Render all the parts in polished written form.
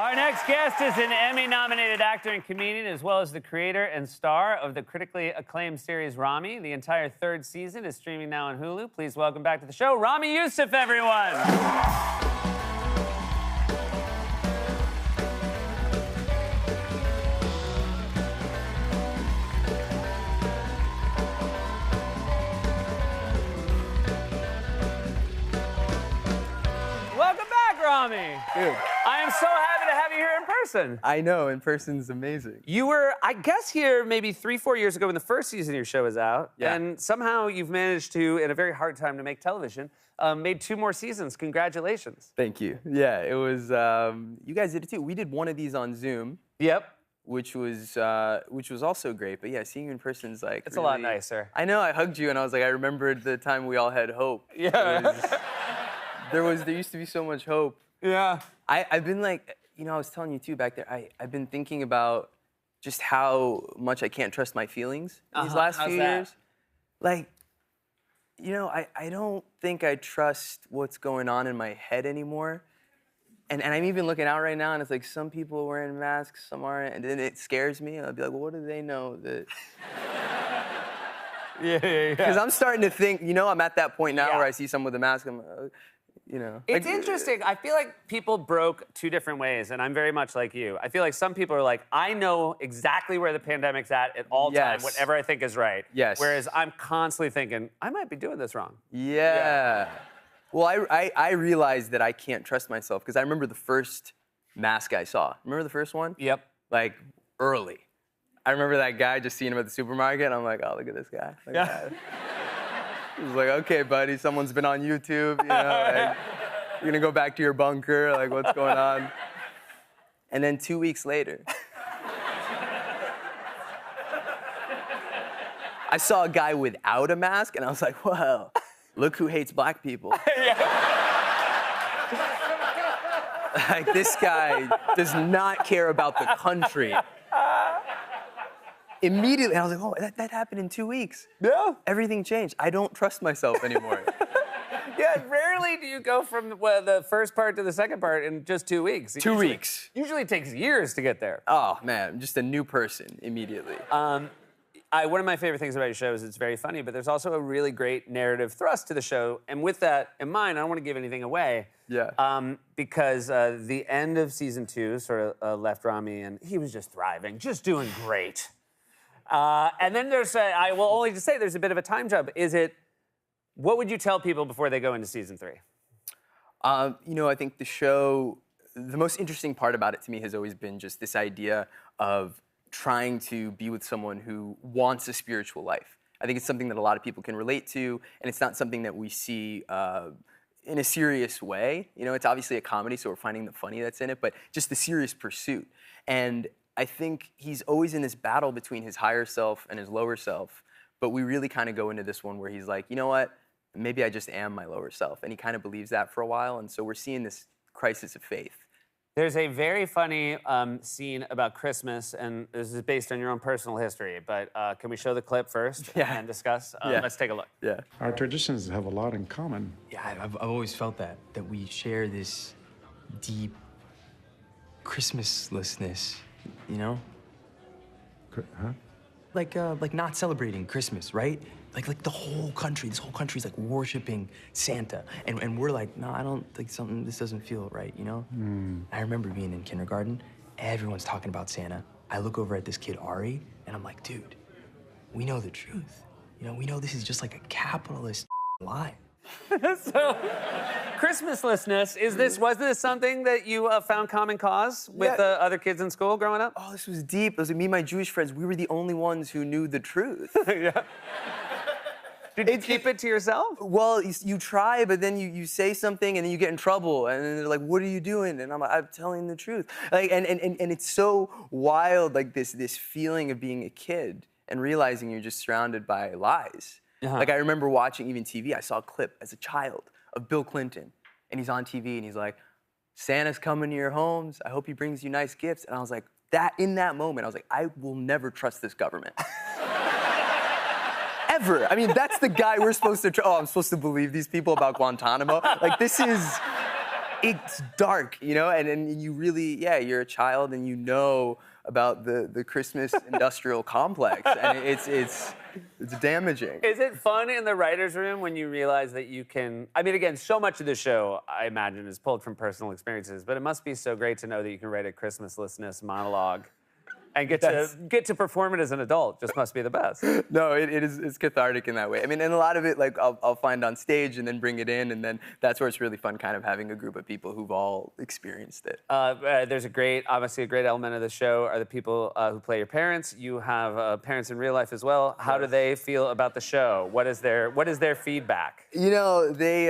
Our next guest is an Emmy-nominated actor and comedian, as well as the creator and star of the critically acclaimed series Ramy. The entire third season is streaming now on Hulu. Please welcome back to the show, Ramy Youssef, everyone. Welcome back, Ramy. Dude, I am so happy to have you here in person. I know, in person's amazing. You were, I guess, here maybe 3-4 years ago when the first season of your show was out. Yeah. And somehow you've managed to, in a very hard time to make television, made 2 more seasons. Congratulations. Thank you. Yeah, it was, you guys did it too. We did one of these on Zoom, Yep. which was also great. But yeah, seeing you in person's like, It's a lot nicer. I know, I hugged you and I was like, I remembered the time we all had hope. Yeah. There used to be so much hope. Yeah. I've been like, you know, I was telling you too back there, I've been thinking about just how much I can't trust my feelings these last How's few that? years. Like, you know, I don't think I trust what's going on in my head anymore. And I'm even looking out right now, and it's like some people are wearing masks, some aren't, and then it scares me. I'll be like, well, what do they know that? Yeah. Because I'm starting to think, you know, I'm at that point now Yeah. where I see someone with a mask, I'm you know. It's like, interesting. I feel like people broke 2 different ways, and I'm very much like you. I feel like some people are like, I know exactly where the pandemic's at all time, Yes. whatever I think is right. Yes. Whereas I'm constantly thinking, I might be doing this wrong. Yeah. Well, I realized that I can't trust myself because I remember the first mask I saw. Remember the first one? Yep. Like, early. I remember that guy, just seeing him at the supermarket, and I'm like, oh, look at this guy. Look at that. He was like, okay, buddy, someone's been on YouTube, you know, like, you're gonna go back to your bunker, like, what's going on? And then 2 weeks later, I saw a guy without a mask, and I was like, whoa, look who hates black people. Like, this guy does not care about the country. Immediately, I was like, oh, that happened in 2 weeks. Yeah. Everything changed. I don't trust myself anymore. Yeah, rarely do you go from the first part to the second part in just 2 weeks. 2 weeks. Usually it takes years to get there. Oh, man, I'm just a new person immediately. One of my favorite things about your show is it's very funny, but there's also a really great narrative thrust to the show. And with that in mind, I don't want to give anything away. Yeah. Because the end of season 2 sort of left Ramy, and he was just thriving, just doing great. And then I will only just say there's a bit of a time jump. What would you tell people before they go into season 3? You know, I think the show, the most interesting part about it to me has always been just this idea of trying to be with someone who wants a spiritual life. I think it's something that a lot of people can relate to, and it's not something that we see in a serious way. You know, it's obviously a comedy, so we're finding the funny that's in it, but just the serious pursuit. And I think he's always in this battle between his higher self and his lower self, but we really kind of go into this one where he's like, you know what, maybe I just am my lower self, and he kind of believes that for a while, and so we're seeing this crisis of faith. There's a very funny scene about Christmas, and this is based on your own personal history, but can we show the clip first and discuss? Let's take a look. Yeah. Our traditions have a lot in common. Yeah, I've always felt that we share this deep Christmaslessness, you know? Huh? Like not celebrating Christmas, right? Like this whole country's like worshiping Santa. And we're like, no, I don't think this doesn't feel right, you know? I remember being in kindergarten, everyone's talking about Santa. I look over at this kid, Ari, and I'm like, dude, we know the truth. You know, we know this is just like a capitalist lie. So, Christmaslessness, was this something that you found common cause with other kids in school growing up? Oh, this was deep. It was like me and my Jewish friends, we were the only ones who knew the truth. Yeah. Did you keep it to yourself? Well, you try, but then you say something and then you get in trouble. And then they're like, what are you doing? And I'm like, I'm telling the truth. Like, and it's so wild, like this feeling of being a kid and realizing you're just surrounded by lies. Like, I remember watching even TV, I saw a clip as a child of Bill Clinton, and he's on TV, and he's like, Santa's coming to your homes, I hope he brings you nice gifts. And I was like, in that moment, I was like, I will never trust this government. Ever. I mean, that's the guy we're supposed to I'm supposed to believe these people about Guantanamo? Like, this is it's dark, you know, and you really, yeah, you're a child and you know about the Christmas industrial complex, and it's damaging. Is it fun in the writer's room when you realize that you can, I mean, again, so much of the show, I imagine, is pulled from personal experiences, but it must be so great to know that you can write a Christmaslessness monologue and get to perform it as an adult. Just must be the best. No, it's cathartic in that way. I mean, and a lot of it, like, I'll find on stage and then bring it in, and then that's where it's really fun, kind of having a group of people who've all experienced it. There's obviously a great element of the show are the people who play your parents. You have parents in real life as well. How do they feel about the show? What is their feedback? You know, they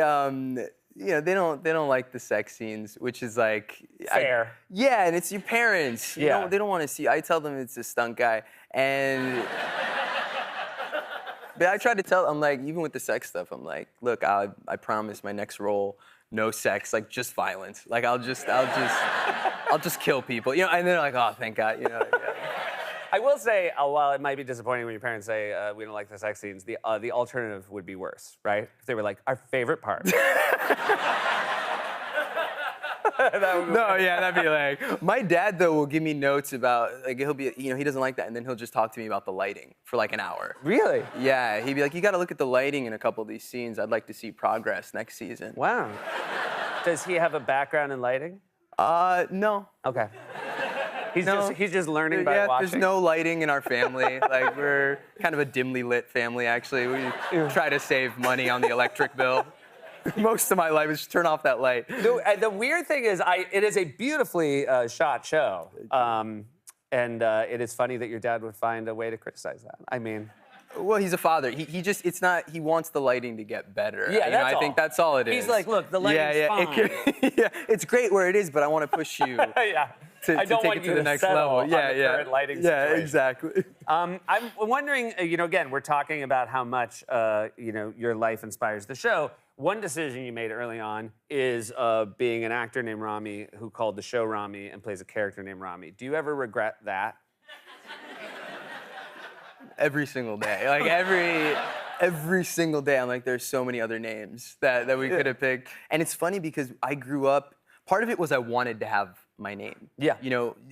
they don't like the sex scenes, which is like Fair. Yeah, and it's your parents. Yeah. They don't want to see. I tell them it's a stunt guy, and but I try to tell. I'm like, even with the sex stuff, I'm like, look, I promise my next role, no sex, like just violence. Like I'll just kill people. You know, and they're like, oh, thank God. You know. Yeah. I will say, while it might be disappointing when your parents say we don't like the sex scenes, the alternative would be worse, right? If they were like, our favorite part. No, yeah, that'd be like. My dad though will give me notes about, like, he'll be, he doesn't like that, and then he'll just talk to me about the lighting for like an hour. Really? Yeah, he'd be like, you got to look at the lighting in a couple of these scenes. I'd like to see progress next season. Wow. Does he have a background in lighting? No. Okay. He's just learning by watching. There's no lighting in our family. Like, we're kind of a dimly lit family, actually. We try to save money on the electric bill. Most of my life is turn off that light. The weird thing is, it is a beautifully shot show. And it is funny that your dad would find a way to criticize that. I mean... Well, he's a father. He wants the lighting to get better. Yeah, that's I think that's all it is. He's like, look, the lighting's fine. It's great where it is, but I want to push you. Yeah. To take it to the next level. On the current lighting situation. Yeah, exactly. I'm wondering, again, we're talking about how much, your life inspires the show. One decision you made early on is being an actor named Rami who called the show Rami and plays a character named Rami. Do you ever regret that? Every single day. Like, every single day, I'm like, there's so many other names that we could have picked. And it's funny because I grew up, part of it was I wanted to have my name. Yeah.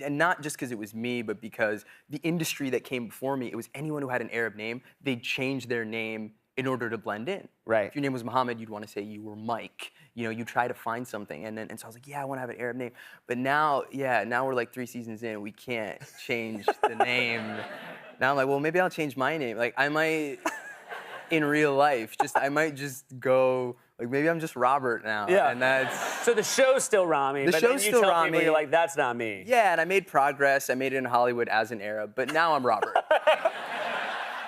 And not just because it was me, but because the industry that came before me, it was anyone who had an Arab name, they'd change their name in order to blend in. Right. If your name was Muhammad, you'd want to say you were Mike. You try to find something. And so I was like, yeah, I want to have an Arab name. But now we're like 3 seasons in, we can't change the name. Now I'm like, well, maybe I'll change my name. Like, I might, in real life, I might just go, like, maybe I'm just Robert now. Yeah. And that's... So the show's still Rami, The but show's then you still tell Rami. people, you're like, that's not me. Yeah, and I made progress. I made it in Hollywood as an Arab, but now I'm Robert.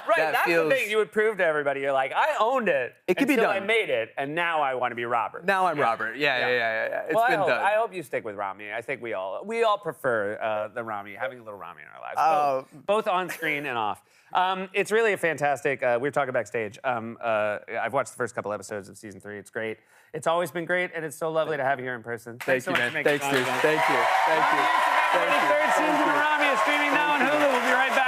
Right, That that's feels- the thing you would prove to everybody. You're like, I owned it. It could be until done. I made it, and now I want to be Robert. Now I'm Robert. Yeah. It's been done. I hope you stick with Rami. I think we all prefer the Rami, having a little Rami in our lives, both on screen and off. It's really a fantastic. We were talking backstage. I've watched the first couple episodes of season 3. It's great. It's always been great, and it's so lovely to have you here in person. Thank so you, much man. for making Thanks, time dude. for us. Thank you. Third season of Rami is streaming now on Hulu. We'll be right back.